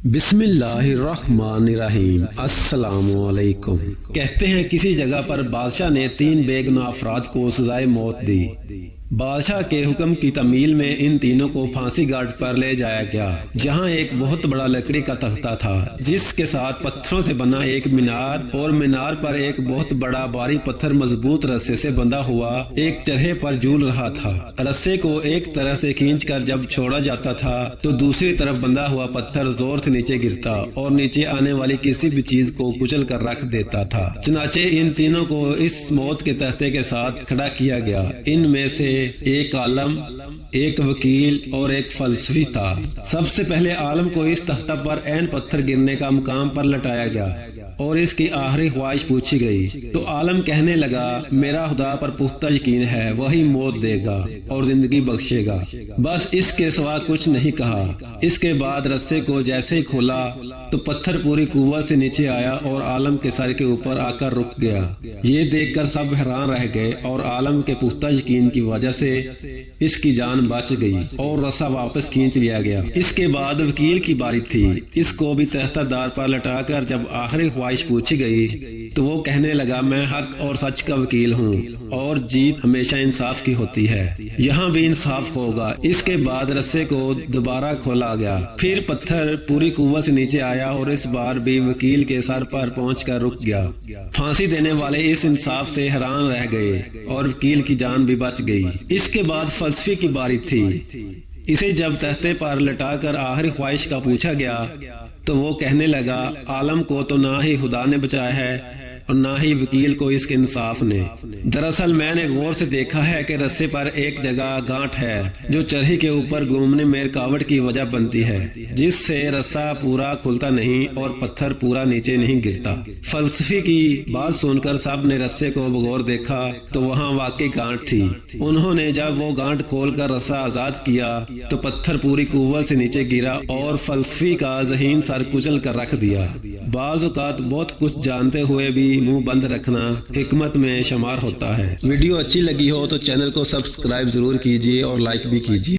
بسم اللہ الرحمن الرحیم۔ السلام علیکم۔ کہتے ہیں کسی جگہ پر بادشاہ نے 3 بے گناہ افراد کو سزائے موت دی۔ بادشاہ کے حکم کی تعمیل میں ان تینوں کو پھانسی گھاٹ پر لے جایا گیا، جہاں ایک بہت بڑا لکڑی کا تختہ تھا جس کے ساتھ پتھروں سے بنا ایک مینار اور مینار پر ایک بہت بڑا بھاری پتھر مضبوط رسے سے بندھا ہوا ایک چرخے پر جھول رہا تھا۔ رسے کو ایک طرف سے کھینچ کر جب چھوڑا جاتا تھا تو دوسری طرف بندھا ہوا پتھر زور سے نیچے گرتا اور نیچے آنے والی کسی بھی چیز کو کچل کر رکھ دیتا تھا۔ چنانچہ ان تینوں کو اس موت کے تختے کے ساتھ کھڑا کیا گیا۔ ان میں سے ایک عالم، ایک وکیل اور ایک فلسفی تھا۔ سب سے پہلے عالم کو اس تختہ پر عین پتھر گرنے کا مقام پر لٹایا گیا اور اس کی آخری خواہش پوچھی گئی تو عالم کہنے لگا، میرا خدا پر پختہ یقین ہے، وہی موت دے گا اور زندگی بخشے گا، بس اس کے سوا کچھ نہیں کہا۔ اس کے بعد رسے کو جیسے ہی کھولا تو پتھر پوری قوت سے نیچے آیا اور عالم کے سر کے اوپر آ کر رک گیا۔ یہ دیکھ کر سب حیران رہ گئے اور عالم کے پختہ یقین کی وجہ سے اس کی جان بچ گئی اور رسا واپس کھینچ لیا گیا۔ اس کے بعد وکیل کی باری تھی۔ اس کو بھی تختہ دار پر لٹا کر جب آخری خواہش پوچھی گئی تو وہ کہنے لگا، میں حق اور سچ کا وکیل ہوں اور جیت ہمیشہ انصاف کی ہوتی ہے، یہاں بھی انصاف ہوگا۔ اس کے بعد رسے کو دوبارہ کھولا گیا، پھر پتھر پوری قوت سے نیچے آیا اور اس بار بھی وکیل کے سر پر پہنچ کر رک گیا۔ پھانسی دینے والے اس انصاف سے حیران رہ گئے اور وکیل کی جان بھی بچ گئی۔ اس کے بعد فلسفی کی باری تھی۔ اسے جب تختے پر لٹا کر آخری خواہش کا پوچھا گیا تو وہ کہنے لگا، عالم کو تو نہ ہی خدا نے بچایا ہے اور نہ ہی وکیل کو اس کے انصاف نے۔ دراصل میں نے غور سے دیکھا ہے کہ رسے پر ایک جگہ گانٹ ہے جو چرخی کے اوپر گھومنے میں رکاوٹ کی وجہ بنتی ہے، جس سے رسا پورا کھلتا نہیں اور پتھر پورا نیچے نہیں گرتا۔ فلسفی کی بات سن کر سب نے رسے کو بغور دیکھا تو وہاں واقعی گانٹ تھی۔ انہوں نے جب وہ گانٹ کھول کر رسا آزاد کیا تو پتھر پوری قوت سے نیچے گرا اور فلسفی کا ذہین سر کچل کر رکھ دیا۔ بعض اوقات بہت کچھ جانتے ہوئے بھی منہ بند رکھنا حکمت میں شمار ہوتا ہے۔ ویڈیو اچھی لگی ہو تو چینل کو سبسکرائب ضرور کیجیے اور لائک بھی کیجیے۔